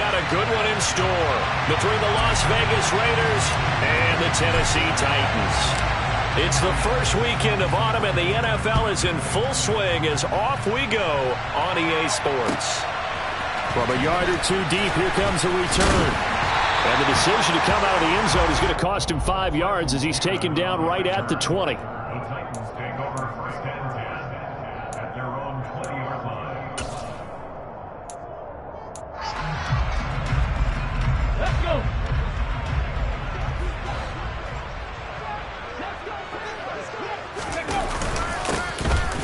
got a good one in store between the Las Vegas Raiders and the Tennessee Titans. It's the first weekend of autumn, and the NFL is in full swing as off we go on EA Sports. From a yard or two deep, here comes a return. And the decision to come out of the end zone is going to cost him 5 yards as he's taken down right at the 20.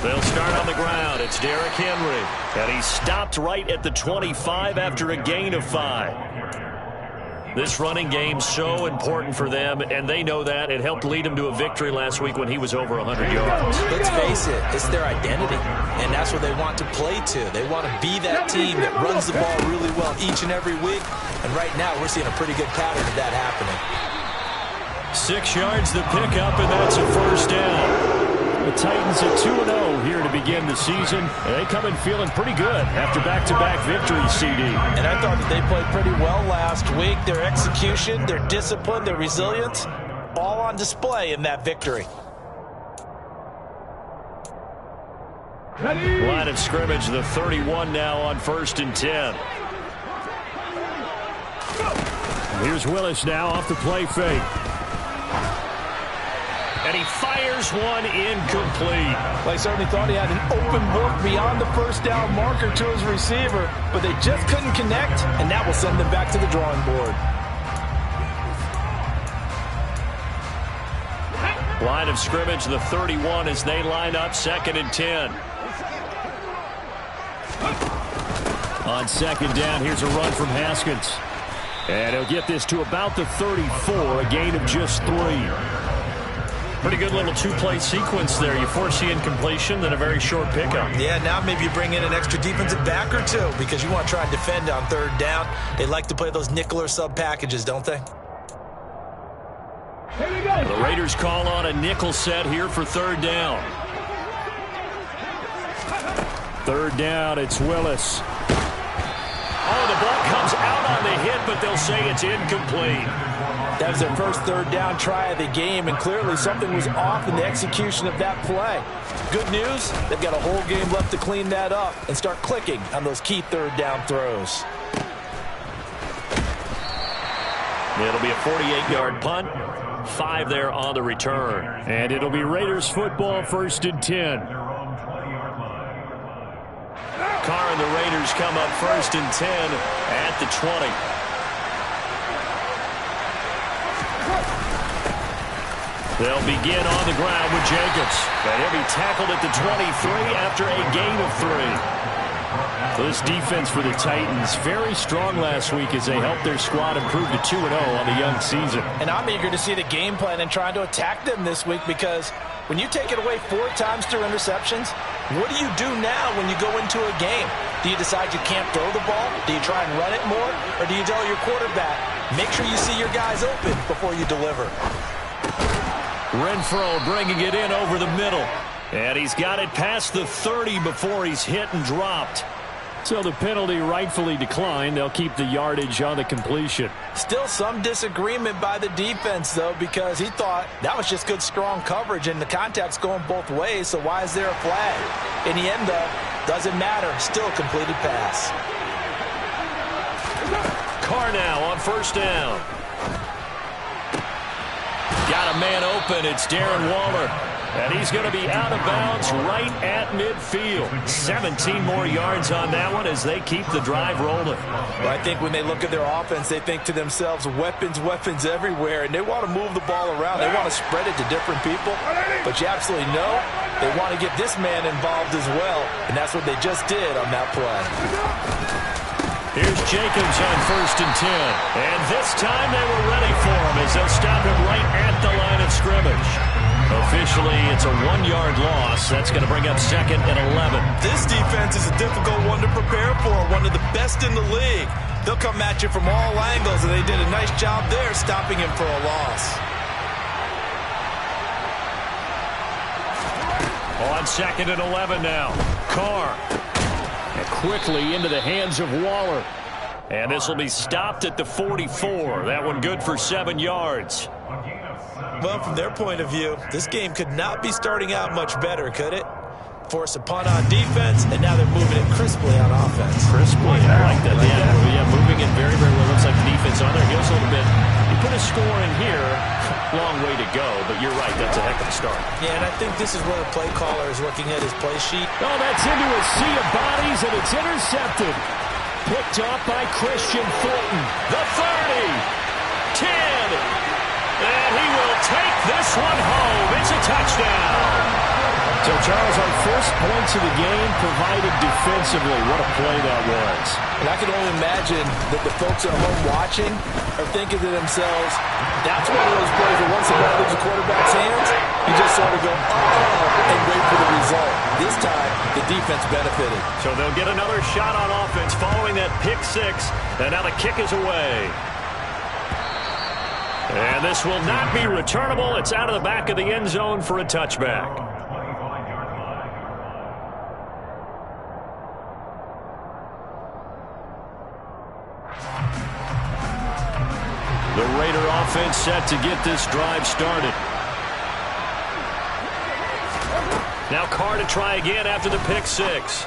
They'll start on the ground. It's Derrick Henry. And he stopped right at the 25 after a gain of 5. This running game's so important for them, and they know that. It helped lead them to a victory last week when he was over 100 yards. Let's face it, it's their identity, and that's what they want to play to. They want to be that team that runs the ball really well each and every week, and right now we're seeing a pretty good pattern of that happening. 6 yards the pickup, and that's a first down. The Titans at 2-0 here to begin the season. They come in feeling pretty good after back-to-back victories, CD. And I thought that they played pretty well last week. Their execution, their discipline, their resilience, all on display in that victory. Line of scrimmage, the 31 now on 1st and 10. Here's Willis now off the play fake. And he fires one incomplete. Well, I certainly thought he had an open look beyond the first down marker to his receiver, but they just couldn't connect, and that will send them back to the drawing board. Line of scrimmage, the 31 as they line up 2nd and 10. On 2nd down, here's a run from Haskins. And he'll get this to about the 34, a gain of just 3. Pretty good little two-play sequence there. You force the incompletion, then a very short pickup. Yeah, now maybe you bring in an extra defensive back or two because you want to try and defend on 3rd down. They like to play those nickel or sub packages, don't they? Here we go. The Raiders call on a nickel set here for 3rd down. 3rd down, it's Willis. Oh, the ball comes out on the hit, but they'll say it's incomplete. That was their first 3rd down try of the game, and clearly something was off in the execution of that play. Good news, they've got a whole game left to clean that up and start clicking on those key 3rd down throws. It'll be a 48-yard punt. 5 there on the return. And it'll be Raiders football, 1st and 10. Carr and the Raiders come up 1st and 10 at the 20. They'll begin on the ground with Jacobs. And he'll be tackled at the 23 after a gain of 3. This defense for the Titans, very strong last week as they helped their squad improve to 2-0 on the young season. And I'm eager to see the game plan and trying to attack them this week because when you take it away 4 times through interceptions, what do you do now when you go into a game? Do you decide you can't throw the ball? Do you try and run it more? Or do you tell your quarterback, make sure you see your guys open before you deliver? Renfro bringing it in over the middle. And he's got it past the 30 before he's hit and dropped. So the penalty rightfully declined. They'll keep the yardage on the completion. Still some disagreement by the defense, though, because he thought that was just good, strong coverage, and the contact's going both ways, so why is there a flag? In the end, though, doesn't matter. Still a completed pass. Carr now on 1st down. Got a man open. It's Darren Waller. And he's going to be out of bounds right at midfield. 17 more yards on that one as they keep the drive rolling. Well, I think when they look at their offense, they think to themselves, weapons, weapons everywhere. And they want to move the ball around. They want to spread it to different people. But you absolutely know they want to get this man involved as well. And that's what they just did on that play. Here's Jacobs on 1st and 10. And this time they were ready for him as they'll stop him right at the line of scrimmage. Officially, it's a 1-yard loss. That's going to bring up 2nd and 11. This defense is a difficult one to prepare for, one of the best in the league. They'll come at you from all angles, and they did a nice job there stopping him for a loss. On 2nd and 11 now. Carr. And quickly into the hands of Waller. And this will be stopped at the 44. That one good for 7 yards. Well, from their point of view, this game could not be starting out much better, could it? Force a punt on defense, and now they're moving it crisply on offense. Crisply, I like that. Yeah, moving it very, very well. Looks like the defense on their heels a little bit. You put a score in here, long way to go, but you're right, that's a heck of a start. Yeah, and I think this is where the play caller is looking at his play sheet. Oh, that's into a sea of bodies, and it's intercepted. Picked off by Christian Fulton. The 30, 10, and he will take this one home. It's a touchdown. So, Charles, our first points of the game provided defensively. What a play that was. And I can only imagine that the folks at home watching are thinking to themselves, that's one of those plays where once the ball leaves the quarterback's hands, you just sort of go, oh, and wait for the result. This time, the defense benefited. So they'll get another shot on offense following that pick six, and now the kick is away. And this will not be returnable. It's out of the back of the end zone for a touchback. The Raider offense set to get this drive started. Now Carr to try again after the pick six.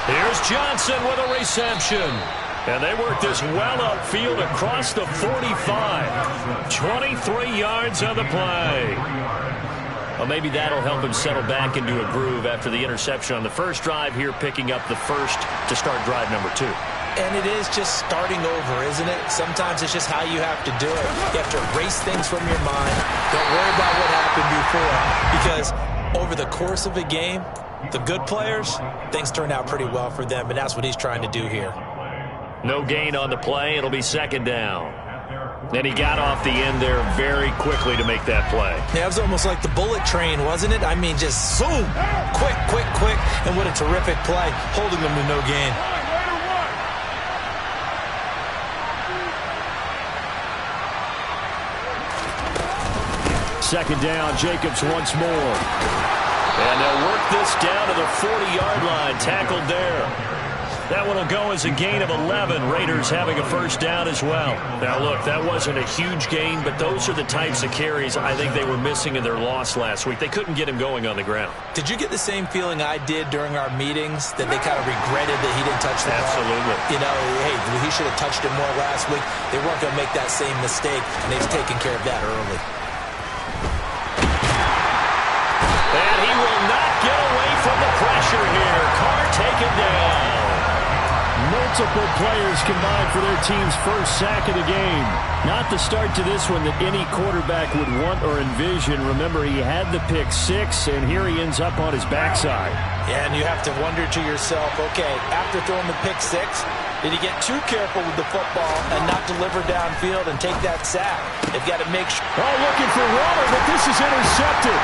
Here's Johnson with a reception. And they work this well upfield across the 45. 23 yards on the play. Well, maybe that'll help him settle back into a groove after the interception on the first drive here, picking up the first to start drive number 2. And it is just starting over, isn't it? Sometimes it's just how you have to do it. You have to erase things from your mind. Don't worry about what happened before. Because over the course of a game, the good players, things turn out pretty well for them. And that's what he's trying to do here. No gain on the play. It'll be second down. And he got off the end there very quickly to make that play. Yeah, it was almost like the bullet train, wasn't it? I mean, just zoom. Quick, quick, quick. And what a terrific play, holding them to no gain. Second down, Jacobs once more. And they'll work this down to the 40-yard line, tackled there. That one will go as a gain of 11. Raiders having a first down as well. Now, look, that wasn't a huge gain, but those are the types of carries I think they were missing in their loss last week. They couldn't get him going on the ground. Did you get the same feeling I did during our meetings, that they kind of regretted that he didn't touch the ball? Absolutely. You know, hey, he should have touched it more last week. They weren't going to make that same mistake, and they've taken care of that early. And he will not get away from the pressure here. Carr taken down. Multiple players combined for their team's first sack of the game. Not the start to this one that any quarterback would want or envision. Remember, he had the pick six, and here he ends up on his backside. Yeah, and you have to wonder to yourself, okay, after throwing the pick six, did he get too careful with the football and not deliver downfield and take that sack? They've got to make sure. Oh, looking for Waller, but this is intercepted.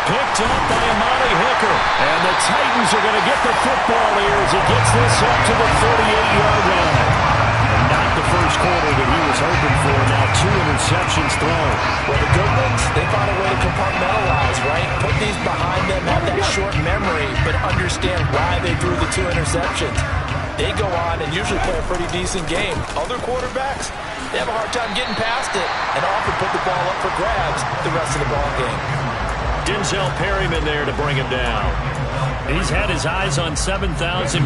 Picked up by Amani Hooker. And the Titans are going to get the football here as he gets this up to the 48-yard line. And not the first quarter that he was hoping for. Now 2 interceptions thrown. Well, the good ones, they found a way to compartmentalize, right? Put these behind them, have that short memory, but understand why they threw the 2 interceptions. They go on and usually play a pretty decent game. Other quarterbacks, they have a hard time getting past it and often put the ball up for grabs the rest of the ball game. Denzel Perryman there to bring him down. He's had his eyes on 7,000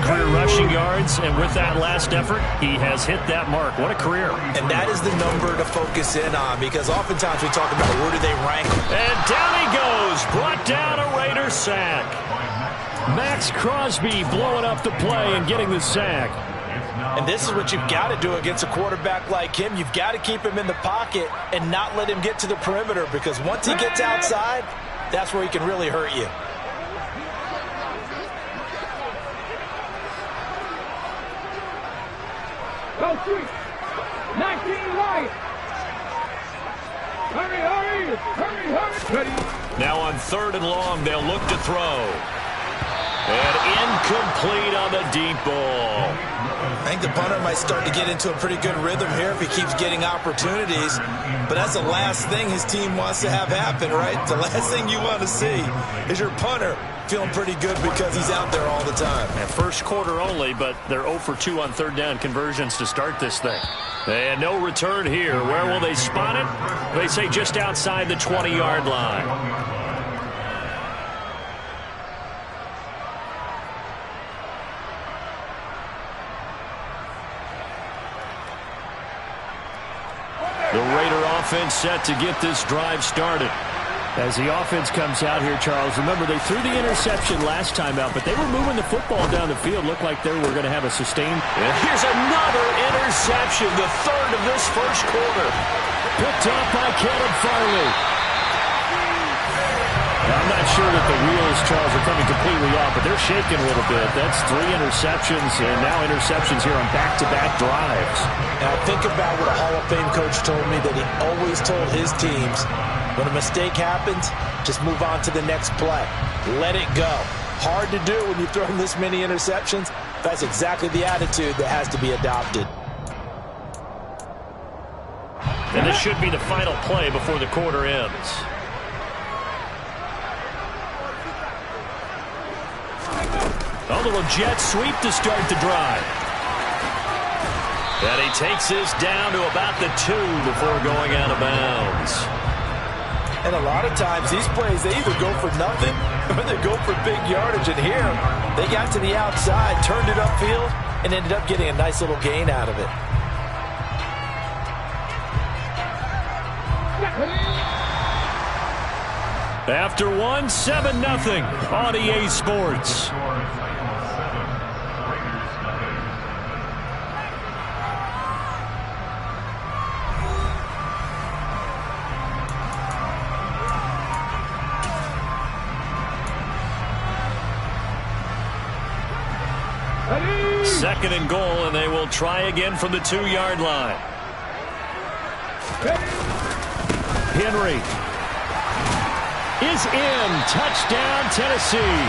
career rushing yards, and with that last effort, he has hit that mark. What a career. And that is the number to focus in on, because oftentimes we talk about where do they rank. And down he goes, brought down a Raider sack. Max Crosby blowing up the play and getting the sack. And this is what you've got to do against a quarterback like him. You've got to keep him in the pocket and not let him get to the perimeter, because once he gets outside, that's where he can really hurt you. Go 19 right. Hurry. Ready. Now on 3rd and long, they'll look to throw. And incomplete on the deep ball. I think the punter might start to get into a pretty good rhythm here if he keeps getting opportunities. But that's the last thing his team wants to have happen, right? The last thing you want to see is your punter feeling pretty good because he's out there all the time. And first quarter only, but they're 0 for 2 on third down conversions to start this thing. And no return here. Where will they spot it? They say just outside the 20-yard line. The Raider offense set to get this drive started. As the offense comes out here, Charles, remember they threw the interception last time out, but they were moving the football down the field. Looked like they were going to have a sustained. And here's another interception, the third of this first quarter. Picked off by Caleb Farley. I'm not sure that the wheels, Charles, are coming completely off, but they're shaking a little bit. That's 3 interceptions, and now interceptions here on back-to-back drives. Now think about what a Hall of Fame coach told me, that he always told his teams, when a mistake happens, just move on to the next play. Let it go. Hard to do when you throw this many interceptions. That's exactly the attitude that has to be adopted. And this should be the final play before the quarter ends. A little jet sweep to start the drive. And he takes this down to about the 2 before going out of bounds. And a lot of times these plays, they either go for nothing or they go for big yardage. And here, they got to the outside, turned it upfield, and ended up getting a nice little gain out of it. After one, 7-0 on EA Sports. Second and goal, and they will try again from the 2-yard line. Henry is in. Touchdown, Tennessee.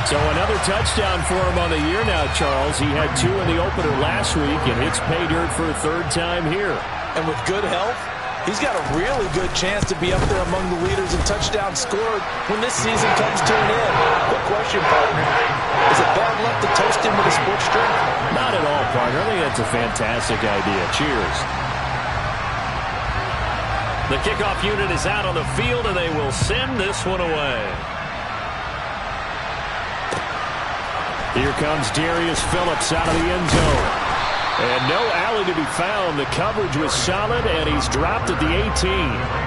So another touchdown for him on the year now, Charles. He had 2 in the opener last week, and it's pay dirt for a 3rd time here. And with good health, he's got a really good chance to be up there among the leaders in touchdowns scored when this season comes to an end. Quick question, partner. Is it bad luck to toast him with a sports drink? Not at all, partner. I think that's a fantastic idea. Cheers. The kickoff unit is out on the field, and they will send this one away. Here comes Darius Phillips out of the end zone. And no alley to be found. The coverage was solid, and he's dropped at the 18.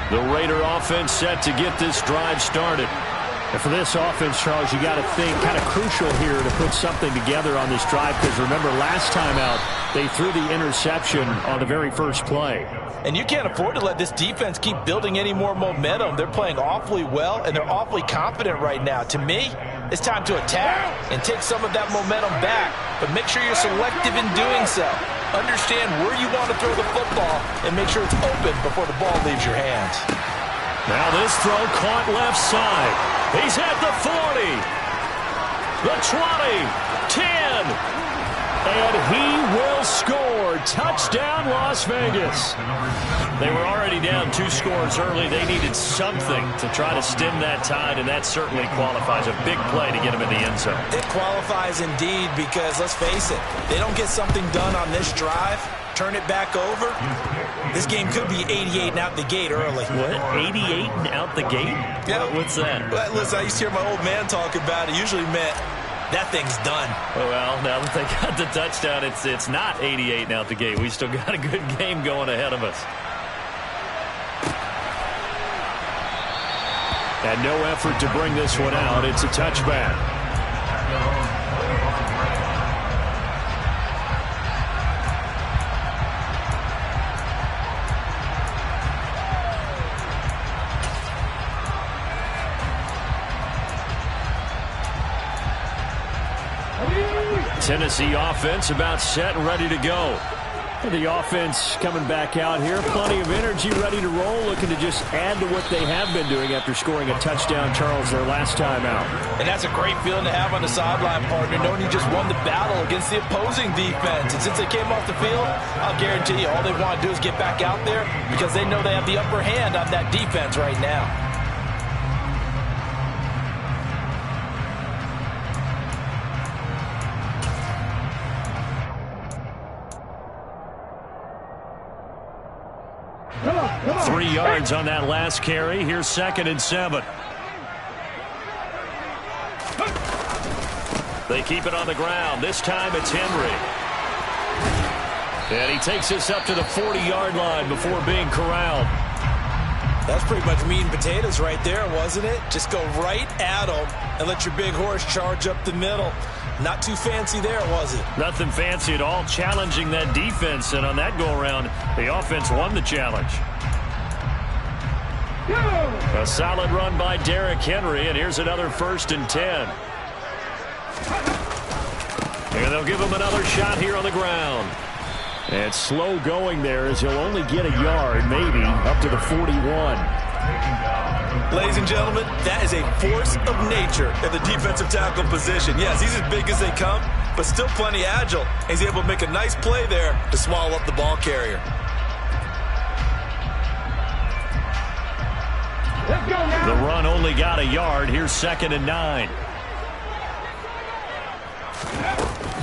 The Raider offense set to get this drive started. And for this offense, Charles, you got to think kind of crucial here to put something together on this drive, because remember last time out they threw the interception on the very first play. And you can't afford to let this defense keep building any more momentum. They're playing awfully well, and they're awfully confident right now. To me, it's time to attack and take some of that momentum back, but make sure you're selective in doing so. Understand where you want to throw the football and make sure it's open before the ball leaves your hands. Now this throw caught left side. He's at the 40, the 20, 10, and he will score. Touchdown, Las Vegas. They were already down 2 scores early. They needed something to try to stem that tide, and that certainly qualifies. A big play to get them in the end zone. It qualifies indeed, because let's face it, they don't get something done on this drive, turn it back over, this game could be 88 and out the gate early. What? 88 and out the gate? Yeah. What's that? Well, listen, I used to hear my old man talk about it. Usually meant that thing's done. Well, now that they got the touchdown, it's not 88 and out the gate. We still got a good game going ahead of us. And no effort to bring this one out. It's a touchback. Tennessee offense about set and ready to go. The offense coming back out here. Plenty of energy, ready to roll, looking to just add to what they have been doing after scoring a touchdown, Charles, their last time out. And that's a great feeling to have on the sideline, partner, knowing you just won the battle against the opposing defense. And since they came off the field, I'll guarantee you all they want to do is get back out there because they know they have the upper hand on that defense right now. Come on. 3 yards on that last carry. Here's 2nd and 7. They keep it on the ground. This time it's Henry. And he takes this up to the 40-yard line before being corralled. That's pretty much meat and potatoes right there, wasn't it? Just go right at them and let your big horse charge up the middle. Not too fancy there, was it? Nothing fancy at all, challenging that defense. And on that go-around, the offense won the challenge. A solid run by Derrick Henry, and here's another 1st and 10. And they'll give him another shot here on the ground. And slow going there as he'll only get a yard, maybe, up to the 41. Ladies and gentlemen, that is a force of nature at the defensive tackle position. Yes, he's as big as they come, but still plenty agile. He's able to make a nice play there to swallow up the ball carrier. Let's go now. The run only got a yard. Here's 2nd and 9.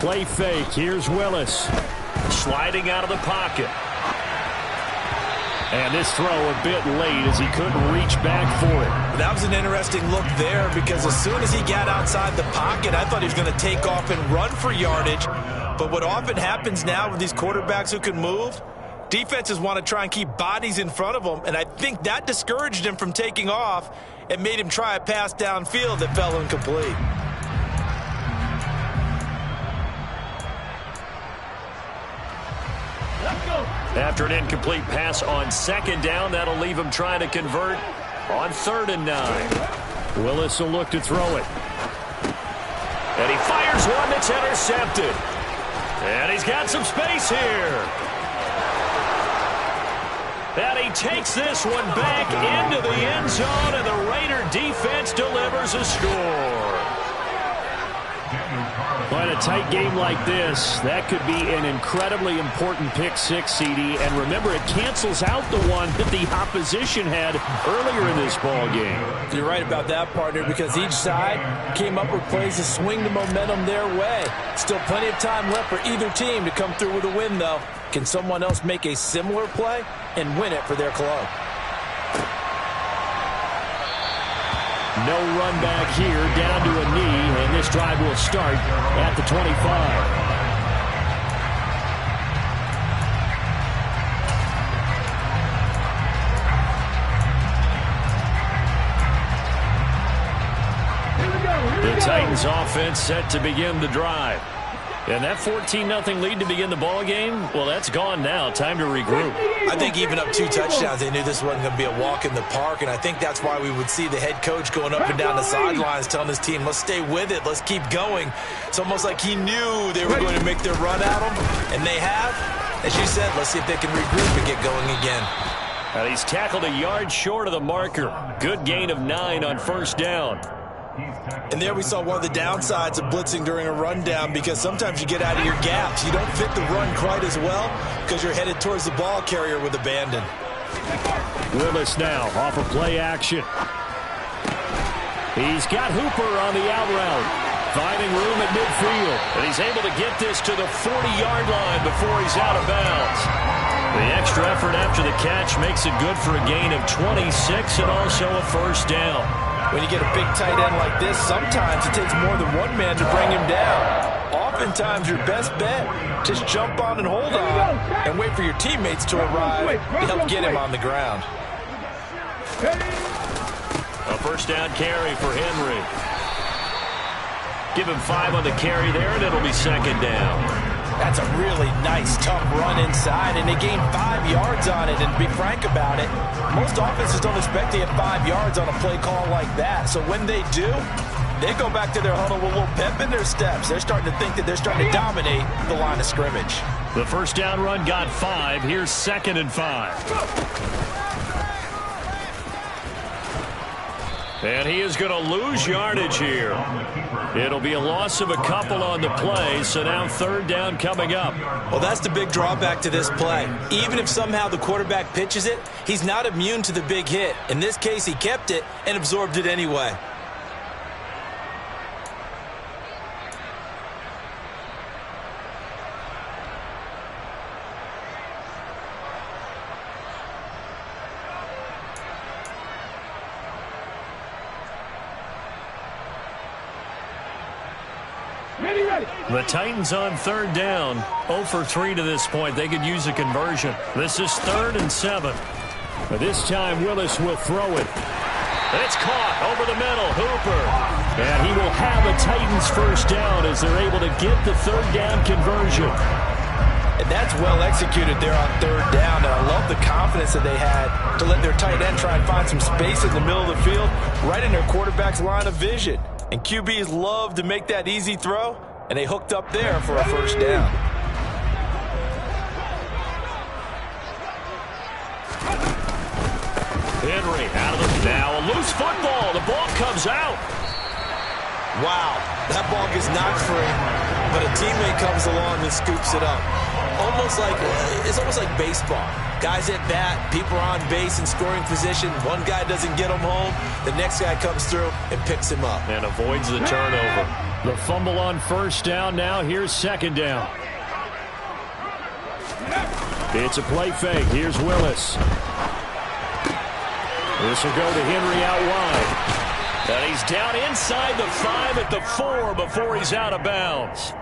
Play fake. Here's Willis. Sliding out of the pocket. And this throw a bit late as he couldn't reach back for it. That was an interesting look there because as soon as he got outside the pocket, I thought he was going to take off and run for yardage. But what often happens now with these quarterbacks who can move, defenses want to try and keep bodies in front of them, and I think that discouraged him from taking off and made him try a pass downfield that fell incomplete. After an incomplete pass on 2nd down, that'll leave him trying to convert on 3rd and 9. Willis will look to throw it. And he fires one that's intercepted. And he's got some space here. And he takes this one back into the end zone, and the Raider defense delivers a score. But a tight game like this, that could be an incredibly important pick six, CD. And remember, it cancels out the one that the opposition had earlier in this ball game. You're right about that, partner, because each side came up with plays to swing the momentum their way. Still plenty of time left for either team to come through with a win, though. Can someone else make a similar play and win it for their club? No run back here, down to a knee, and this drive will start at the 25. The Titans offense set to begin the drive. And that 14-0 lead to begin the ball game, well, that's gone now. Time to regroup. I think even up 2 touchdowns, they knew this wasn't going to be a walk in the park, and I think that's why we would see the head coach going up and down the sidelines telling his team, let's stay with it, let's keep going. It's almost like he knew they were going to make their run at him, and they have. As you said, let's see if they can regroup and get going again. And he's tackled a yard short of the marker. Good gain of 9 on 1st down. And there we saw one of the downsides of blitzing during a rundown, because sometimes you get out of your gaps. You don't fit the run quite as well because you're headed towards the ball carrier with abandon. Willis now off of play action. He's got Hooper on the out route, finding room at midfield. And he's able to get this to the 40-yard line before he's out of bounds. The extra effort after the catch makes it good for a gain of 26 and also a 1st down. When you get a big tight end like this, sometimes it takes more than one man to bring him down. Oftentimes, your best bet, just jump on and hold on and wait for your teammates to arrive to help get him on the ground. A 1st down carry for Henry. Give him 5 on the carry there, and it'll be 2nd down. That's a really nice, tough run inside, and they gained 5 yards on it. And to be frank about it, most offenses don't expect to get 5 yards on a play call like that. So when they do, They go back to their huddle with a little pep in their steps. They're starting to think that they're starting to dominate the line of scrimmage. The first down run got 5. Here's 2nd and 5. And he is going to lose yardage here. It'll be a loss of a couple on the play, so now 3rd down coming up. Well, that's the big drawback to this play. Even if somehow the quarterback pitches it, he's not immune to the big hit. In this case, he kept it and absorbed it anyway. The Titans on 3rd down. 0 for 3 to this point. They could use a conversion. This is 3rd and 7. But this time Willis will throw it. It's caught over the middle. Hooper. And he will have a Titans first down as they're able to get the 3rd down conversion. And that's well executed there on 3rd down. And I love the confidence that they had to let their tight end try and find some space in the middle of the field, right in their quarterback's line of vision. And QBs love to make that easy throw, and they hooked up there for a first down. Henry out of the now. A loose football. The ball comes out. Wow, that ball gets knocked free, but a teammate comes along and scoops it up. It's almost like baseball. Guys at bat, people are on base in scoring position. One guy doesn't get him home. The next guy comes through and picks him up. And avoids the turnover. The fumble on 1st down. Now here's 2nd down. It's a play fake. Here's Willis. This will go to Henry out wide. And he's down inside the 5 at the 4 before he's out of bounds.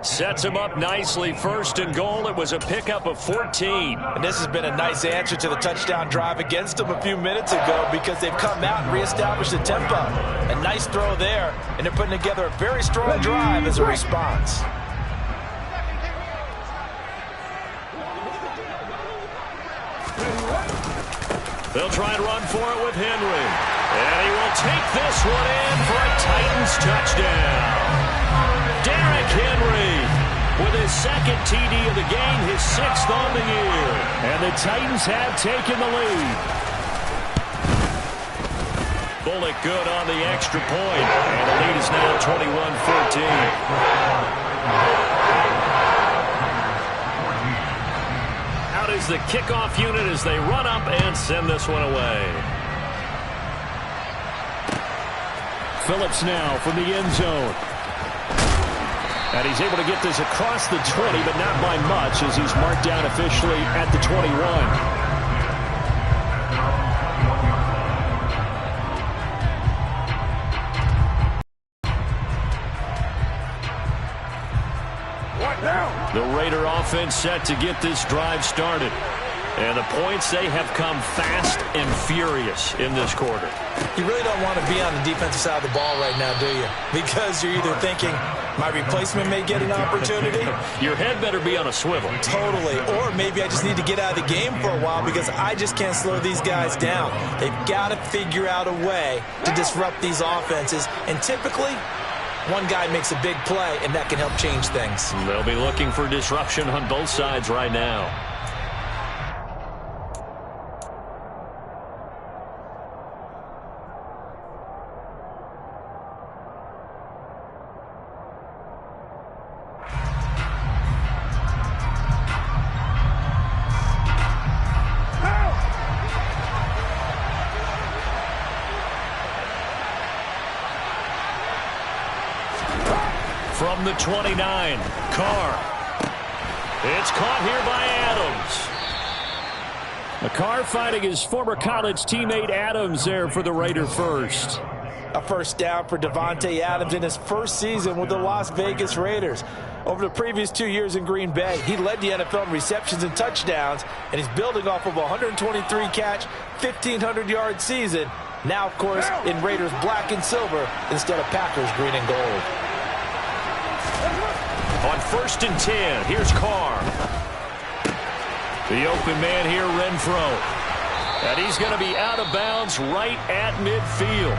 Sets him up nicely. 1st and goal. It was a pickup of 14. And this has been a nice answer to the touchdown drive against them a few minutes ago because they've come out and reestablished the tempo. A nice throw there, and they're putting together a very strong drive as a response. They'll try and run for it with Henry. And he will take this one in for a Titans touchdown. Derrick Henry with his 2nd TD of the game, his 6th on the year. And the Titans have taken the lead. Bullock good on the extra point. And the lead is now 21-14. Out is the kickoff unit as they run up and send this one away. Phillips now from the end zone. And he's able to get this across the 20, but not by much as he's marked down officially at the 21. The Raider offense set to get this drive started. And the points, they have come fast and furious in this quarter. You really don't want to be on the defensive side of the ball right now, do you? Because you're either thinking, my replacement may get an opportunity. Your head better be on a swivel. Totally. Or maybe I just need to get out of the game for a while because I just can't slow these guys down. They've got to figure out a way to disrupt these offenses. And typically, one guy makes a big play, and that can help change things. They'll be looking for disruption on both sides right now. From the 29, Carr. It's caught here by Adams. Carr fighting his former college teammate Adams there for the Raider first. A first down for Davante Adams in his first season with the Las Vegas Raiders. Over the previous 2 years in Green Bay, he led the NFL in receptions and touchdowns, and he's building off of a 123-catch, 1,500-yard season. Now, of course, in Raiders black and silver instead of Packers green and gold. On 1st and 10, here's Carr. The open man here, Renfro. And he's going to be out of bounds right at midfield.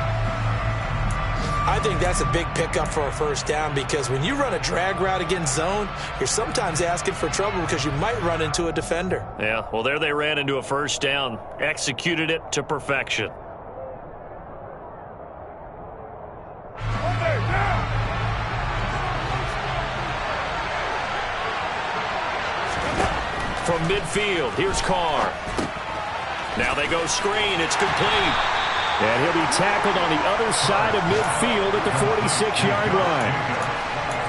I I think that's a big pickup for a first down because when you run a drag route against zone, you're sometimes asking for trouble because you might run into a defender. Yeah, well, there they ran into a first down. Executed it to perfection. From midfield, here's Carr. Now they go screen. It's complete. And he'll be tackled on the other side of midfield at the 46-yard line.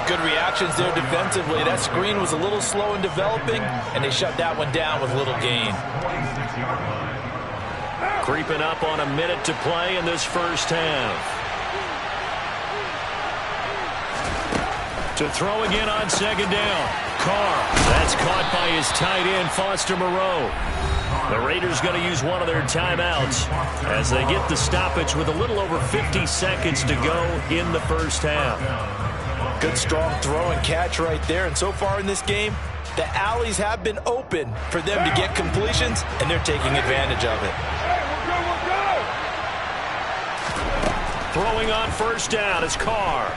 Good reactions there defensively. That screen was a little slow in developing, and they shut that one down with little gain. Creeping up on a minute to play in this first half. To throw again on second down. Carr. That's caught by his tight end, Foster Moreau. The Raiders going to use one of their timeouts as they get the stoppage with a little over 50 seconds to go in the first half. Good strong throw and catch right there. And so far in this game, the alleys have been open for them to get completions, and they're taking advantage of it. Throwing on first down is Carr.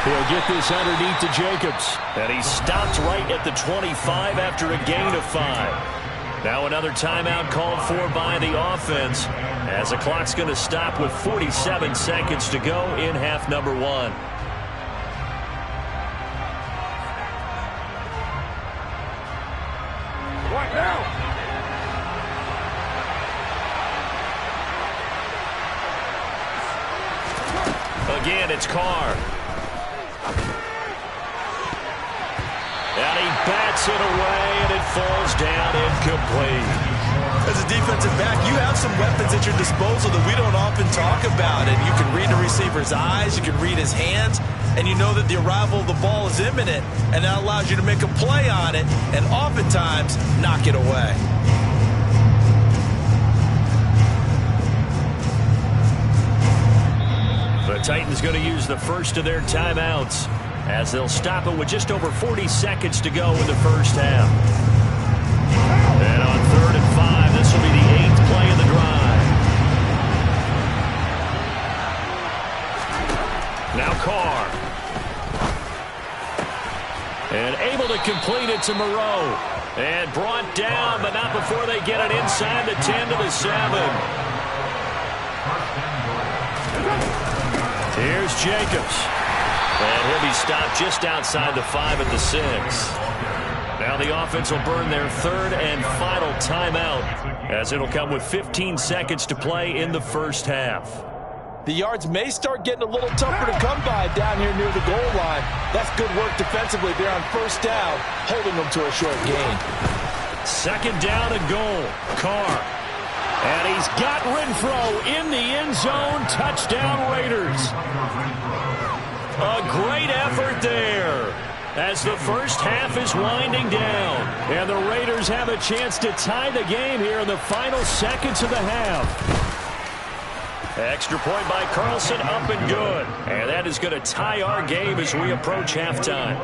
He'll get this underneath to Jacobs. And he stopped right at the 25 after a gain of 5. Now another timeout called for by the offense as the clock's going to stop with 47 seconds to go in half number 1. Right now. Again, it's Carr. And he bats it away, and it falls down incomplete. As a defensive back, you have some weapons at your disposal that we don't often talk about. And you can read the receiver's eyes, you can read his hands, and you know that the arrival of the ball is imminent, and that allows you to make a play on it and oftentimes knock it away. The Titans going to use the first of their timeouts as they'll stop it with just over 40 seconds to go in the first half. And on 3rd and 5, this will be the 8th play of the drive. Now Carr. And able to complete it to Moreau. And brought down, but not before they get it inside the 10 to the 7. Here's Jacobs. And he'll be stopped just outside the 5 at the 6. Now the offense will burn their 3rd and final timeout as it'll come with 15 seconds to play in the first half. The yards may start getting a little tougher to come by down here near the goal line. That's good work defensively there on first down, holding them to a short gain. 2nd down and goal. Carr. And he's got Renfro in the end zone. Touchdown, Raiders. A great effort there as the first half is winding down. And the Raiders have a chance to tie the game here in the final seconds of the half. Extra point by Carlson, up and good. And that is going to tie our game as we approach halftime.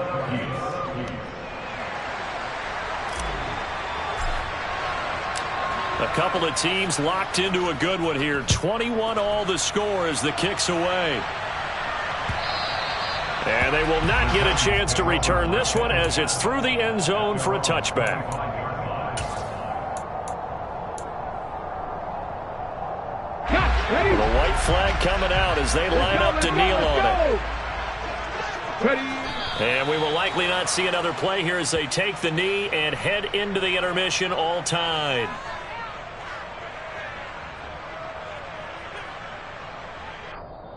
A couple of teams locked into a good one here. 21 all the score as the kick's away. And they will not get a chance to return this one as it's through the end zone for a touchback. The white flag coming out as they line up to kneel on it. And we will likely not see another play here as they take the knee and head into the intermission all tied.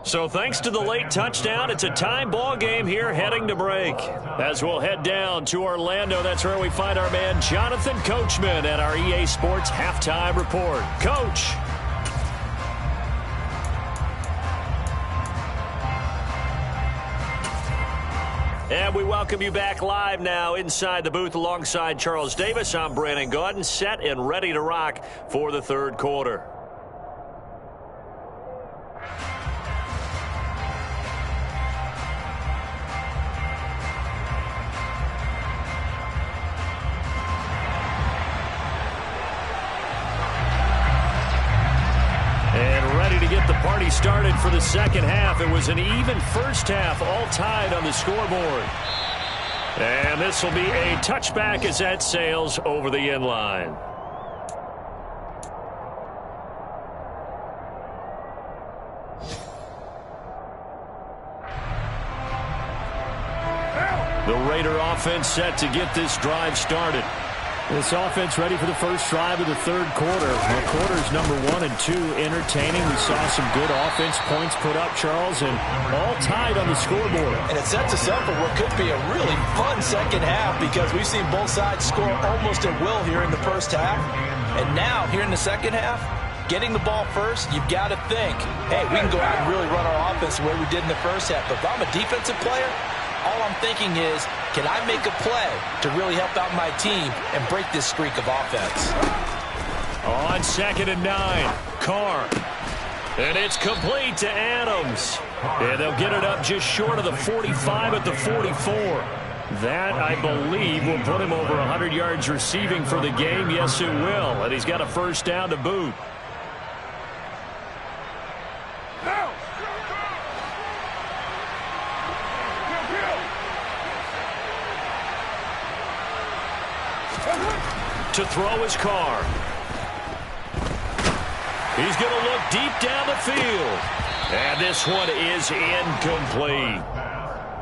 So thanks to the late touchdown, it's a time ball game here heading to break. As we'll head down to Orlando, that's where we find our man Jonathan Coachman at our EA Sports Halftime Report. Coach. And we welcome you back live now inside the booth alongside Charles Davis. I'm Brandon Gaudin, set and ready to rock for the 3rd quarter. And ready ready to get the party started for the second half. It was an even first half, all tied on the scoreboard. And this will be a touchback as that sails over the end line. The Raider offense set to get this drive started. This offense ready for the first drive of the third quarter. Well, quarters number 1 and 2 entertaining. We saw some good offense points put up, Charles, and all tied on the scoreboard. And it sets us up for what could be a really fun second half because we've seen both sides score almost at will here in the first half. And now, here in the second half, getting the ball first, you've got to think, hey, we can go out and really run our offense the way we did in the first half. But if I'm a defensive player, all I'm thinking is, can I make a play to really help out my team and break this streak of offense? On 2nd and 9, Carr. And it's complete to Adams. And they'll get it up just short of the 45 at the 44. That, I believe, will put him over 100 yards receiving for the game. Yes, it will. And he's got a first down to boot. To throw his Carr. He's going to look deep down the field. And this one is incomplete.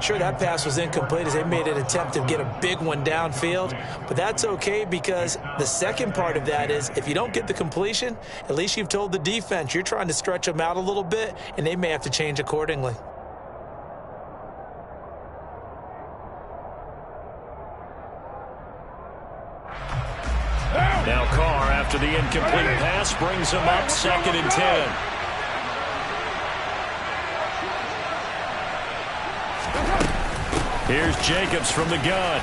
Sure, that pass was incomplete as they made an attempt to get a big one downfield. But that's okay because the second part of that is if you don't get the completion, at least you've told the defense you're trying to stretch them out a little bit, and they may have to change accordingly. Now Carr, after the incomplete pass, brings him up 2nd and 10. Here's Jacobs from the gun.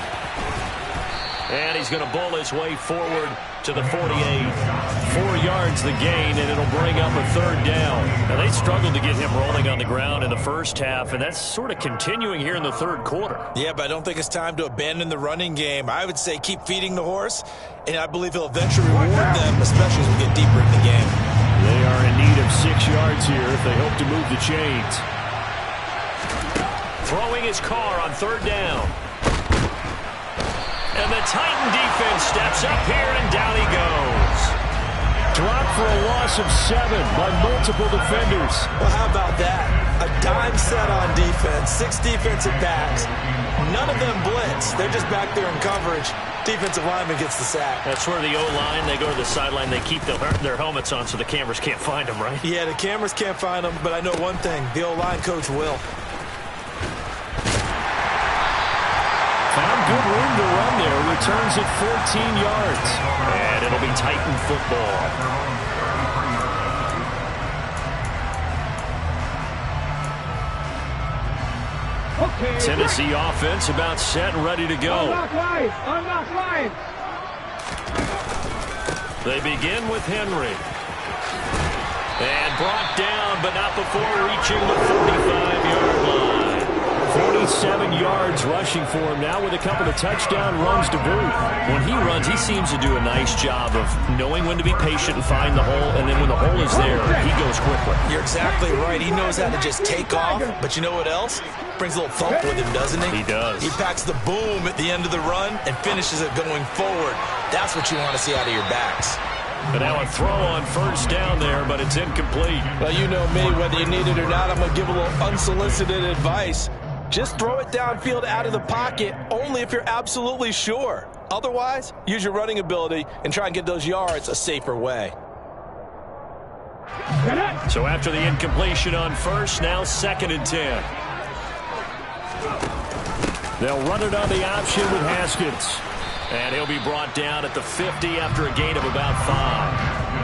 And he's going to bowl his way forward to the 48. 4 yards the gain, and it'll bring up a third down. Now, they struggled to get him rolling on the ground in the first half, and that's sort of continuing here in the third quarter. Yeah, but I don't think it's time to abandon the running game. I would say keep feeding the horse, and I believe he'll eventually reward them, especially as we get deeper in the game. They are in need of 6 yards here if they hope to move the chains. Throwing his Carr on third down. And the Titan defense steps up here, and down he goes. Dropped for a loss of 7 by multiple defenders. Well, how about that? A dime set on defense, 6 defensive backs. None of them blitz. They're just back there in coverage. Defensive lineman gets the sack. That's where the O-line, they go to the sideline, they keep their helmets on so the cameras can't find them, right? Yeah, the cameras can't find them, but I know one thing. The O-line coach will. Found good room to run there. Returns at 14 yards. And it'll be Titan football. Okay. Tennessee offense about set and ready to go. Unlock lines. They begin with Henry. And brought down, but not before reaching the 45-yard line. 47 yards rushing for him now with a couple of touchdown runs to boot. When he runs, he seems to do a nice job of knowing when to be patient and find the hole, and then when the hole is there, he goes quickly. You're exactly right. He knows how to just take off, but you know what else? Brings a little thump with him, doesn't he? He does. He packs the boom at the end of the run and finishes it going forward. That's what you want to see out of your backs. But now a throw on first down there, but it's incomplete. Well, you know me, whether you need it or not, I'm going to give a little unsolicited advice. Just throw it downfield out of the pocket only if you're absolutely sure. Otherwise, use your running ability and try and get those yards a safer way. So after the incompletion on first, now 2nd and 10. They'll run it on the option with Haskins. And he'll be brought down at the 50 after a gain of about 5.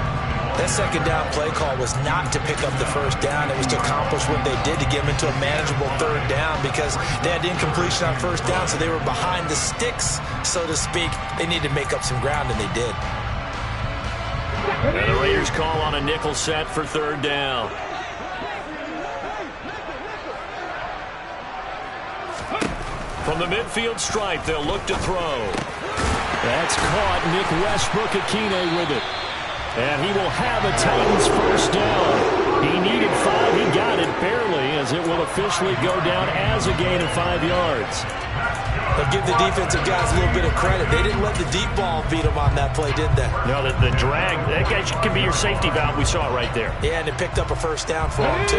That second down play call was not to pick up the first down. It was to accomplish what they did to get them into a manageable third down because they had incompletion on first down, so they were behind the sticks, so to speak. They needed to make up some ground, and they did. And the Raiders call on a nickel set for third down. From the midfield stripe, they'll look to throw. That's caught. Nick Westbrook-Akine with it. And he will have a Titans first down. He needed 5. He got it barely, as it will officially go down as a gain of 5 yards. But give the defensive guys a little bit of credit. They didn't let the deep ball beat them on that play, did they? No, the drag, that guy can be your safety valve. We saw it right there. Yeah, and it picked up a first down for him, too.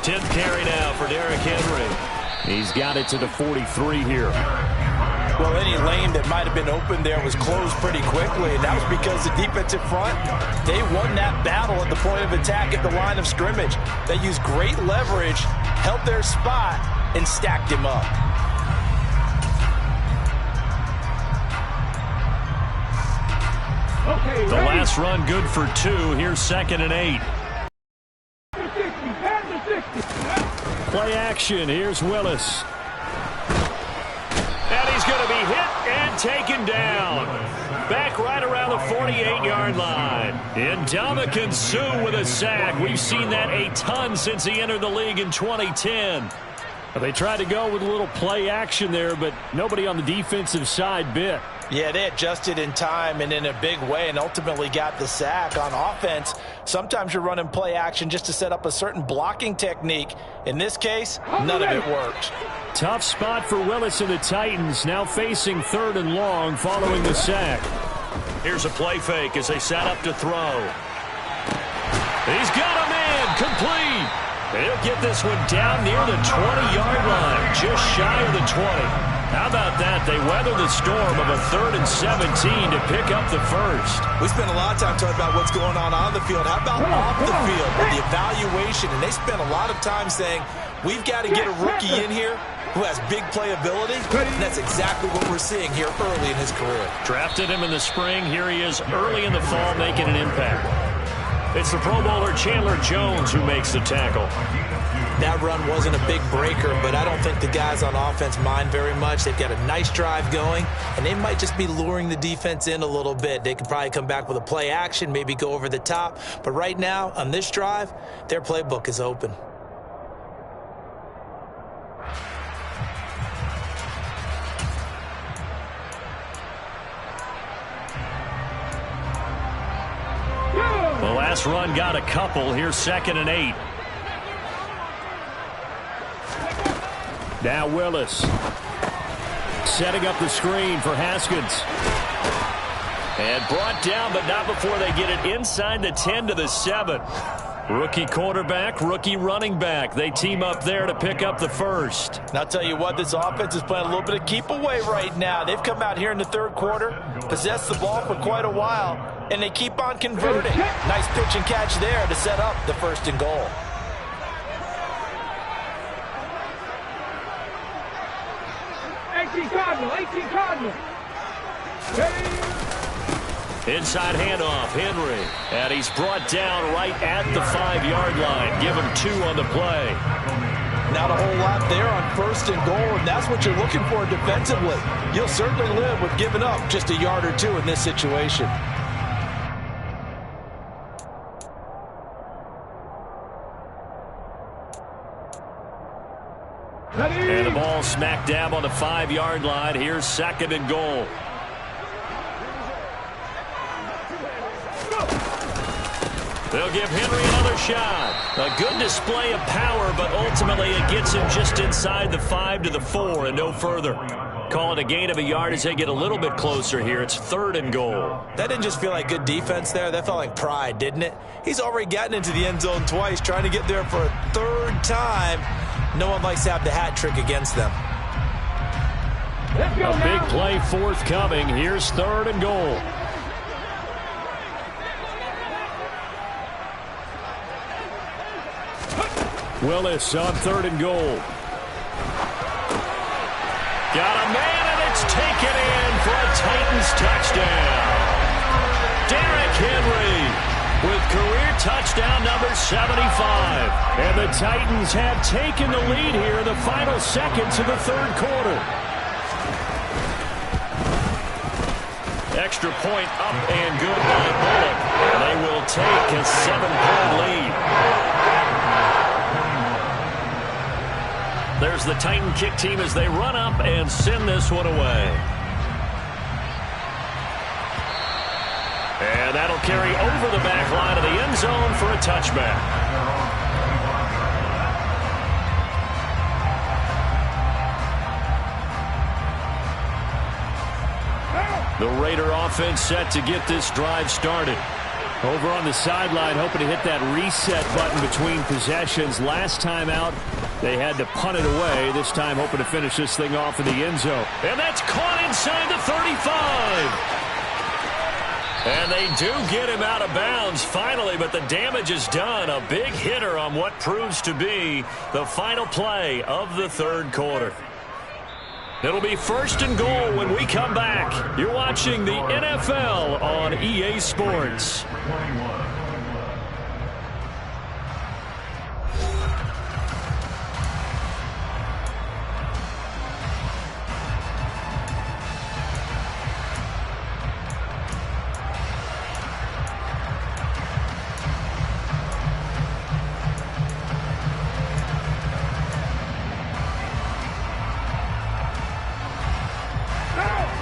10th carry now for Derrick Henry. He's got it to the 43 here. Well, any lane that might have been open there was closed pretty quickly, and that was because the defensive front, they won that battle at the point of attack at the line of scrimmage. They used great leverage, held their spot, and stacked him up. Okay, The last run good for 2. Here's 2nd and 8. Play action. Here's Willis. And he's going to be hit and taken down. Back right around the 48-yard line. Ndamukong Suh with a sack. We've seen that a ton since he entered the league in 2010. They tried to go with a little play action there, but nobody on the defensive side bit. Yeah, they adjusted in time and in a big way and ultimately got the sack. On offense, sometimes you're running play action just to set up a certain blocking technique. In this case, none of it worked. Tough spot for Willis and the Titans, now facing 3rd and long following the sack. Here's a play fake as they set up to throw. He's got him in, complete. He'll get this one down near the 20-yard line, just shy of the 20. How about that? They weather the storm of a 3rd and 17 to pick up the first. We spent a lot of time talking about what's going on the field. How about off the field with the evaluation? And they spent a lot of time saying, we've got to get a rookie in here who has big playability. And that's exactly what we're seeing here early in his career. Drafted him in the spring. Here he is early in the fall making an impact. It's the Pro Bowler Chandler Jones who makes the tackle. That run wasn't a big breaker, but I don't think the guys on offense mind very much. They've got a nice drive going, and they might just be luring the defense in a little bit. They could probably come back with a play action, maybe go over the top. But right now, on this drive, their playbook is open. The last run got a couple. Here's 2nd and 8. Now Willis. Setting up the screen for Haskins. And brought down, but not before they get it inside the 10 to the 7. Rookie quarterback, rookie running back. They team up there to pick up the first. And I'll tell you what, this offense is playing a little bit of keep away right now. They've come out here in the 3rd quarter, possessed the ball for quite a while, and they keep on converting. Nice pitch and catch there to set up the 1st and goal. Cardinal. Inside handoff, Henry. And he's brought down right at the 5-yard line. Give him 2 on the play. Not a whole lot there on 1st and goal, and that's what you're looking for defensively. You'll certainly live with giving up just a yard or 2 in this situation. And the ball smack dab on the 5-yard line. Here's 2nd and goal. They'll give Henry another shot. A good display of power, but ultimately it gets him just inside the 5 to the 4 and no further. Call it a gain of a yard as they get a little bit closer here. It's 3rd and goal. That didn't just feel like good defense there. That felt like pride, didn't it? He's already gotten into the end zone twice, trying to get there for a 3rd time. No one likes to have the hat trick against them. A big play forthcoming. Here's 3rd and goal. Willis on 3rd and goal. Got a man, and it's taken in for a Titans touchdown. Derrick Henry with career touchdown number 75. And the Titans have taken the lead here in the final seconds of the 3rd quarter. Extra point up and good by Bullock. And they will take a 7-point lead. there's the Titan kick team as they run up and send this one away. And that'll carry over the back line of the end zone for a touchback. The Raider offense set to get this drive started. Over on the sideline, hoping to hit that reset button between possessions. Last time out, they had to punt it away. This time, hoping to finish this thing off in the end zone. And that's caught inside the 35. And they do get him out of bounds finally, but the damage is done. A big hitter on what proves to be the final play of the third quarter. It'll be 1st and goal when we come back. You're watching the NFL on EA Sports.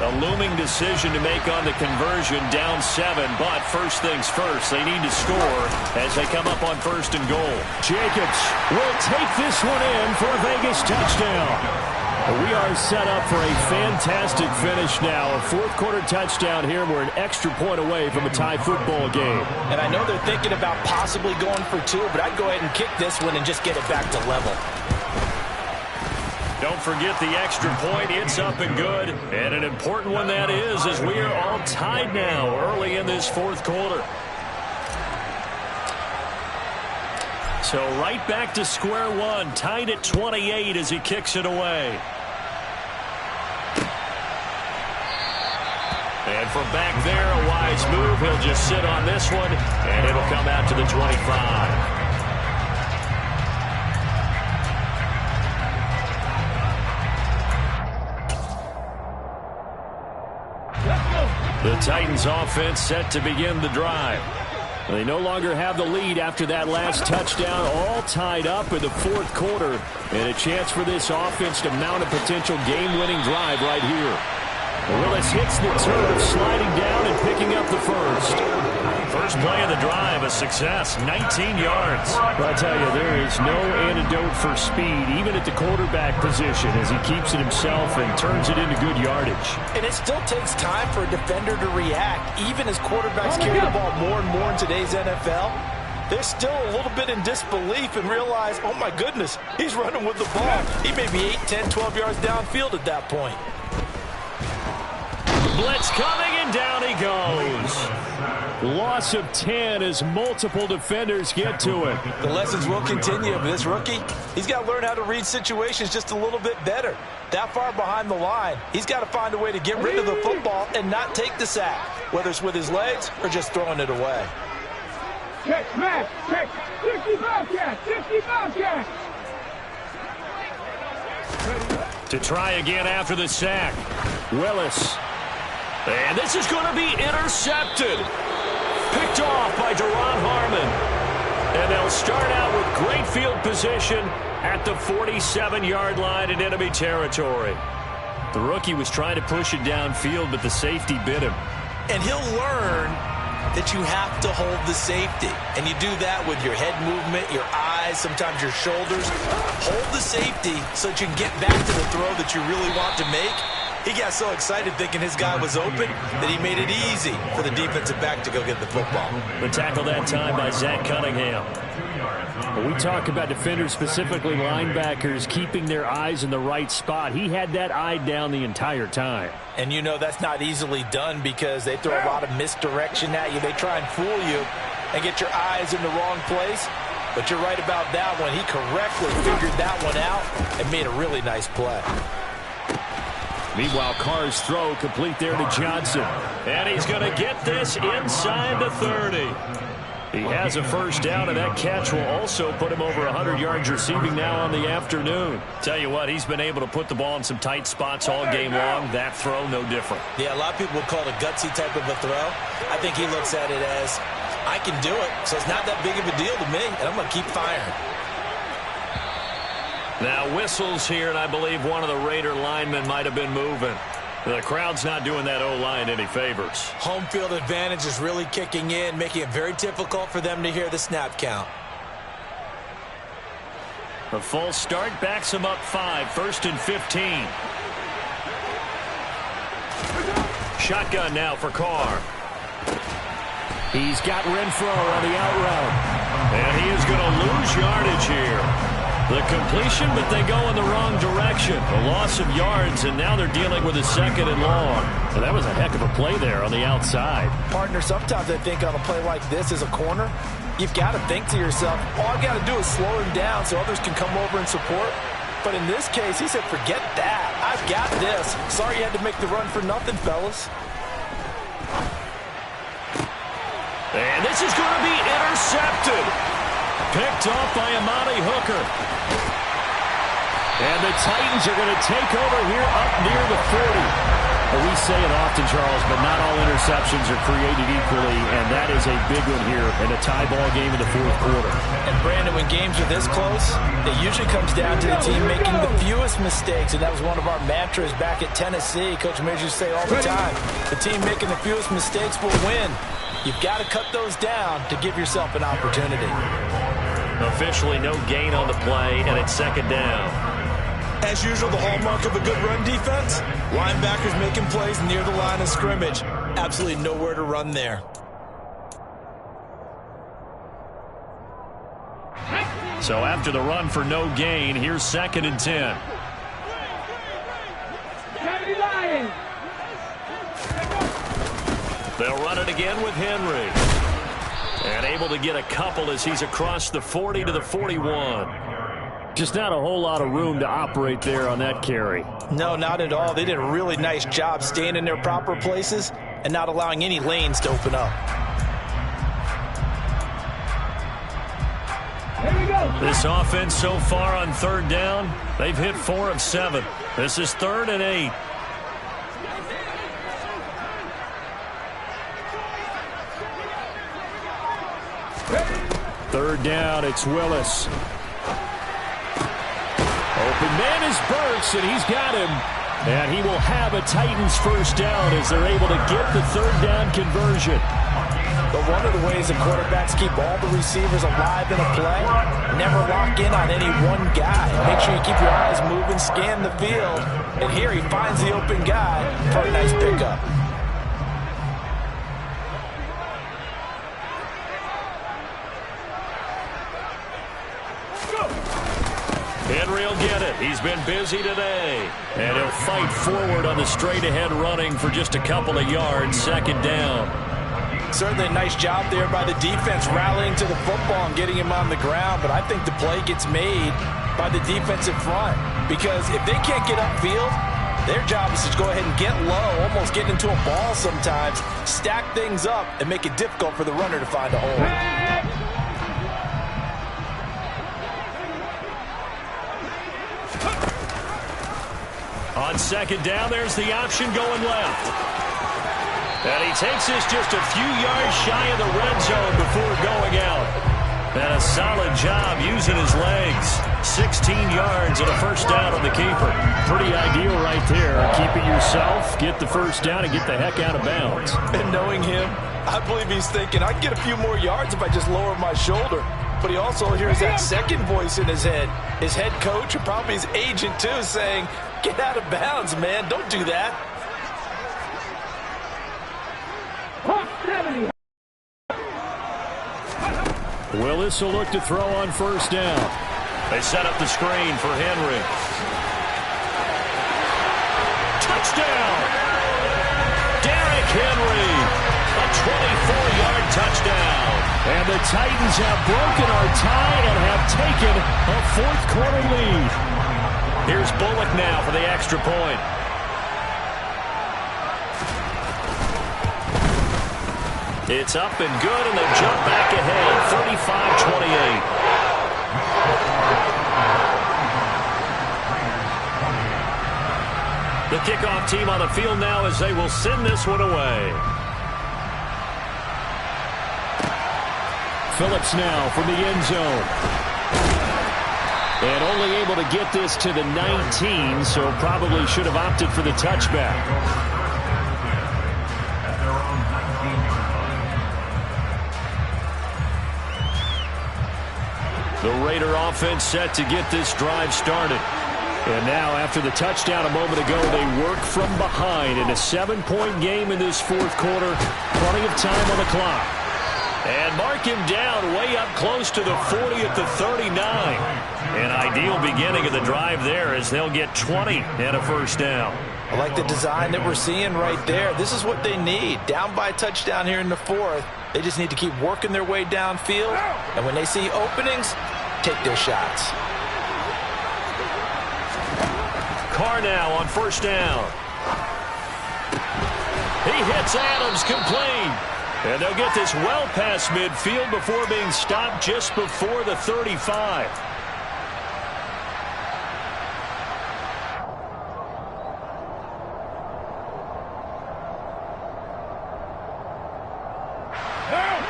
A looming decision to make on the conversion, down 7, but first things first, they need to score as they come up on 1st and goal. Jacobs will take this one in for a Vegas touchdown. We are set up for a fantastic finish now. A fourth-quarter touchdown here. We're an extra point away from a tie football game. And I know they're thinking about possibly going for 2, but I'd go ahead and kick this one and just get it back to level. Don't forget the extra point. It's up and good. And an important one that is, as we are all tied now early in this fourth quarter. So right back to square one, tied at 28 as he kicks it away. And from back there, a wise move. He'll just sit on this one, and it'll come out to the 25. The Titans offense set to begin the drive. They no longer have the lead after that last touchdown, all tied up in the fourth quarter, and a chance for this offense to mount a potential game-winning drive right here. Willis hits the turf, sliding down and picking up the first. First play of the drive, a success, 19 yards. Well, I tell you, there is no antidote for speed, even at the quarterback position, as he keeps it himself and turns it into good yardage. And it still takes time for a defender to react, even as quarterbacks carry the ball more and more in today's NFL. They're still a little bit in disbelief and realize, oh my goodness, he's running with the ball. He may be 8, 10, 12 yards downfield at that point. Blitz coming, and down he goes. Loss of 10 as multiple defenders get to it. The lessons will continue. This rookie, he's got to learn how to read situations just a little bit better. That far behind the line, he's got to find a way to get rid of the football and not take the sack, whether it's with his legs or just throwing it away. Check, smash, check, 60 Bobcat, 60 Bobcat. To try again after the sack. Willis. And this is going to be intercepted. Picked off by Duron Harmon. And they'll start out with great field position at the 47-yard line in enemy territory. The rookie was trying to push it downfield, but the safety bit him. And he'll learn that you have to hold the safety. And you do that with your head movement, your eyes, sometimes your shoulders. Hold the safety so that you can get back to the throw that you really want to make. He got so excited thinking his guy was open that he made it easy for the defensive back to go get the football. The tackle that time by Zach Cunningham. When we talk about defenders, specifically linebackers, keeping their eyes in the right spot, he had that eye down the entire time. And you know that's not easily done because they throw a lot of misdirection at you. They try and fool you and get your eyes in the wrong place. But you're right about that one. He correctly figured that one out and made a really nice play. Meanwhile, Carr's throw complete there to Johnson. And he's going to get this inside the 30. He has a first down, and that catch will also put him over 100 yards receiving now on the afternoon. Tell you what, he's been able to put the ball in some tight spots all game long. That throw, no different. Yeah, a lot of people would call it a gutsy type of a throw. I think he looks at it as, I can do it, so it's not that big of a deal to me, and I'm going to keep firing. Now whistles here, and I believe one of the Raider linemen might have been moving. The crowd's not doing that O-line any favors. Home field advantage is really kicking in, making it very difficult for them to hear the snap count. A false start backs him up 5, 1st and 15. Shotgun now for Carr. He's got Renfro on the out route. And he is going to lose yardage here. The completion, but they go in the wrong direction. A loss of yards, and now they're dealing with a 2nd and long. So that was a heck of a play there on the outside. Partner, sometimes I think on a play like this as a corner, you've got to think to yourself, all I've got to do is slow him down so others can come over and support. But in this case, he said, forget that. I've got this. Sorry you had to make the run for nothing, fellas. And this is going to be intercepted. Picked off by Amani Hooker. And the Titans are going to take over here up near the 40. Well, we say it often, Charles, but not all interceptions are created equally, and that is a big one here in a tie ball game in the 4th quarter. And, Brandon, when games are this close, it usually comes down to the team making the fewest mistakes, and that was one of our mantras back at Tennessee. Coach Major used to say all the time, the team making the fewest mistakes will win. You've got to cut those down to give yourself an opportunity. Officially no gain on the play, and it's 2nd down. As usual, the hallmark of a good run defense, linebackers making plays near the line of scrimmage. Absolutely nowhere to run there. So after the run for no gain, here's 2nd and 10. They'll run it again with Henry. And able to get a couple as he's across the 40 to the 41. Just not a whole lot of room to operate there on that carry. No, not at all. They did a really nice job staying in their proper places and not allowing any lanes to open up. Here we go. This offense so far on 3rd down, they've hit 4 of 7. This is 3rd and 8. Third down, it's Willis. Open man is Burks, and he's got him. And he will have a Titans 1st down as they're able to get the 3rd down conversion. But one of the ways the quarterbacks keep all the receivers alive in a play, never lock in on any one guy. Make sure you keep your eyes moving, scan the field. And here he finds the open guy for a nice pickup. Henry will get it. He's been busy today. And he'll fight forward on the straight-ahead running for just a couple of yards. 2nd down. Certainly a nice job there by the defense rallying to the football and getting him on the ground. But I think the play gets made by the defensive front. Because if they can't get upfield, their job is to go ahead and get low, almost get into a ball sometimes, stack things up, and make it difficult for the runner to find a hole. On 2nd down, there's the option going left. And he takes this just a few yards shy of the red zone before going out. And a solid job using his legs. 16 yards and a 1st down on the keeper. Pretty ideal right there. Keep it yourself, get the 1st down, and get the heck out of bounds. And knowing him, I believe he's thinking, I can get a few more yards if I just lower my shoulder. But he also hears that second voice in his head. His head coach, and probably his agent too, saying, get out of bounds, man. Don't do that. Willis will look to throw on 1st down. They set up the screen for Henry. Touchdown! Derrick Henry! A 24-yard touchdown. And the Titans have broken our tie and have taken a 4th quarter lead. Here's Bullock now for the extra point. It's up and good, and they jump back ahead, 35-28. The kickoff team on the field now as they will send this one away. Phillips now from the end zone. And only able to get this to the 19, so probably should have opted for the touchback. The Raider offense set to get this drive started. And now, after the touchdown a moment ago, they work from behind in a 7-point game in this fourth quarter. Plenty of time on the clock. And mark him down way up close to the 40 at the 39. An ideal beginning of the drive there as they'll get 20 and a first down. I like the design that we're seeing right there. This is what they need. Down by a touchdown here in the fourth. They just need to keep working their way downfield. And when they see openings, take their shots. Carr now on first down. He hits Adams complete. And they'll get this well past midfield before being stopped just before the 35.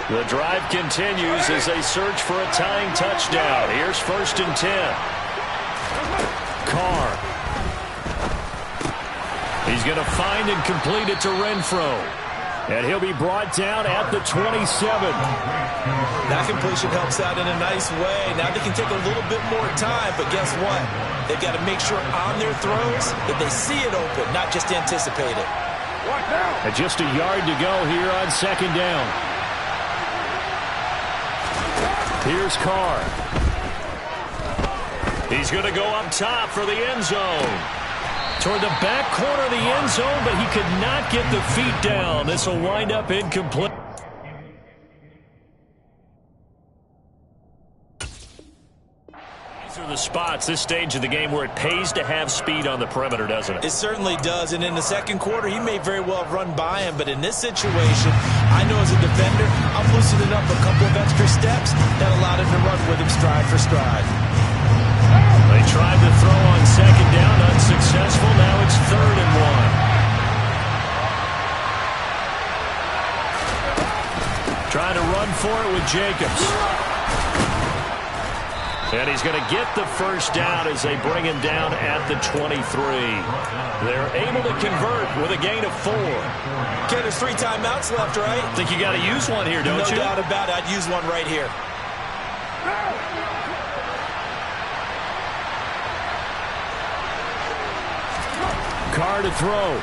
The drive continues as they search for a tying touchdown. Here's first and 10. Carr. He's going to find and complete it to Renfro. And he'll be brought down at the 27. That completion helps out in a nice way. Now they can take a little bit more time, but guess what? They've got to make sure on their throws that they see it open, not just anticipate it. And just a yard to go here on second down. Here's Carr. He's going to go up top for the end zone. Toward the back corner of the end zone, but he could not get the feet down. This will wind up incomplete. These are the spots, this stage of the game, where it pays to have speed on the perimeter, doesn't it? It certainly does, and in the second quarter, he may very well have run by him, but in this situation, I know as a defender, I'm loosening up a couple of extra steps that allowed him to run with him stride for stride. They tried to throw on second down, unsuccessful. Now it's 3rd and 1. Trying to run for it with Jacobs. And he's going to get the first down as they bring him down at the 23. They're able to convert with a gain of 4. Okay, there's 3 timeouts left, right? Think you got to use one here, don't you? No doubt about it. I'd use one right here. Carr to throw.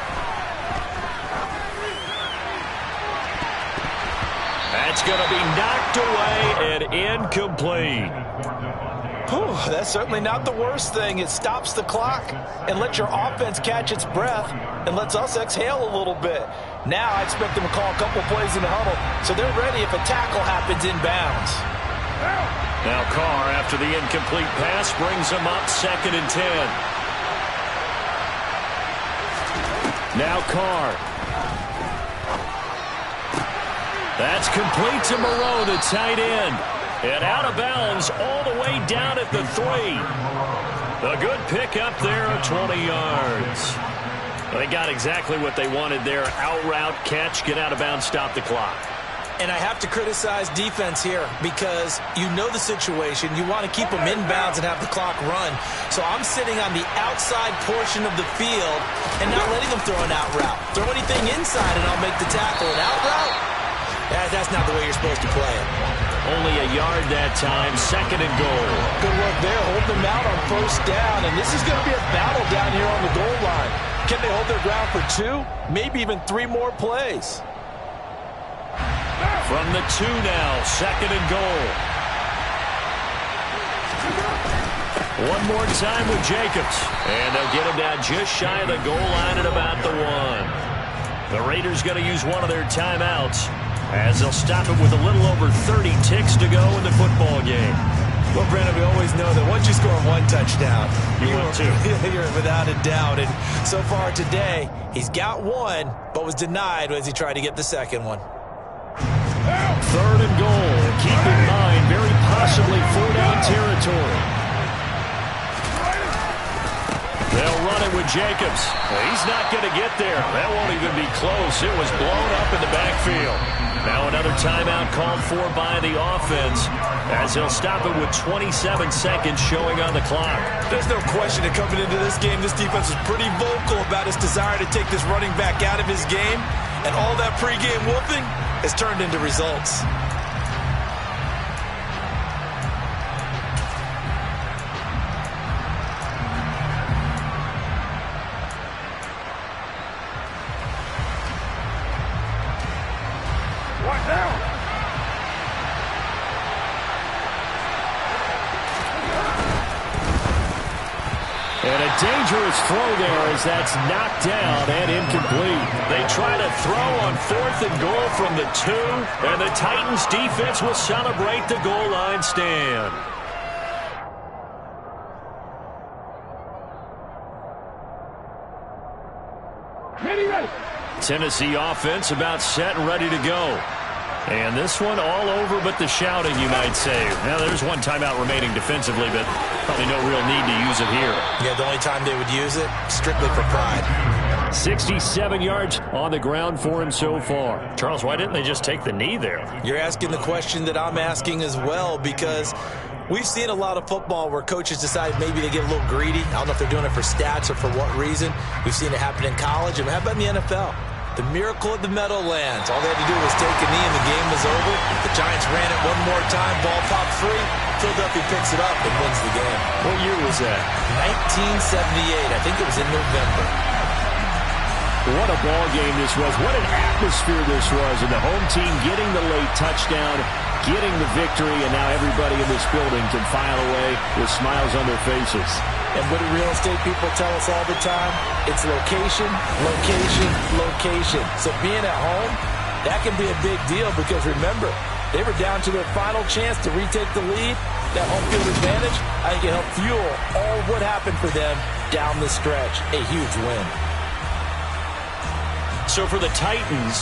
That's going to be knocked away and incomplete. Whew, that's certainly not the worst thing. It stops the clock and lets your offense catch its breath and lets us exhale a little bit. Now I expect them to call a couple plays in the huddle so they're ready if a tackle happens inbounds. Now Carr, after the incomplete pass, brings him up 2nd and 10. Now Carr. That's complete to Moreau, the tight end. And out of bounds all the way down at the 3. A good pickup there of 20 yards. They got exactly what they wanted there. Out route, catch, get out of bounds, stop the clock. And I have to criticize defense here because you know the situation. You want to keep them inbounds and have the clock run. So I'm sitting on the outside portion of the field and not letting them throw an out route. Throw anything inside and I'll make the tackle. An out route? That's not the way you're supposed to play it. Only a yard that time, 2nd and goal. Good work there, hold them out on first down. And this is going to be a battle down here on the goal line. Can they hold their ground for 2, maybe even 3 more plays? From the 2 now, 2nd and goal. One more time with Jacobs. And they'll get him down just shy of the goal line at about the 1. The Raiders going to use one of their timeouts as they'll stop it with a little over 30 ticks to go in the football game. Well, Brandon, we always know that once you score 1 touchdown, you're without a doubt. And so far today, he's got 1, but was denied as he tried to get the second one. 3rd and goal. Keep in mind, very possibly 4-down territory. They'll run it rolling with Jacobs. He's not going to get there. That won't even be close. It was blown up in the backfield. Now another timeout called for by the offense as he'll stop it with 27 seconds showing on the clock. There's no question that coming into this game, this defense was pretty vocal about its desire to take this running back out of his game, and all that pregame whooping has turned into results. And a dangerous throw there as that's knocked down and incomplete. They try to throw on 4th and goal from the 2, and the Titans defense will celebrate the goal line stand. Tennessee offense about set and ready to go. And this one all over but the shouting, you might say. Now, there's one timeout remaining defensively, but probably no real need to use it here. Yeah, the only time they would use it, strictly for pride. 67 yards on the ground for him so far. Charles, why didn't they just take the knee there? You're asking the question that I'm asking as well, because we've seen a lot of football where coaches decide maybe they get a little greedy. I don't know if they're doing it for stats or for what reason. We've seen it happen in college. And how about in the NFL? The miracle of the Meadowlands. All they had to do was take a knee and the game was over. The Giants ran it one more time. Ball popped free. Philadelphia picks it up and wins the game. What year was that? 1978. I think it was in November. What a ball game this was. What an atmosphere this was. And the home team getting the late touchdown, getting the victory, and now everybody in this building can file away with smiles on their faces. And what do real estate people tell us all the time? It's location, location, location. So being at home, that can be a big deal because remember, they were down to their final chance to retake the lead. That home field advantage, I think it helped fuel all of what happened for them down the stretch. A huge win. So for the Titans,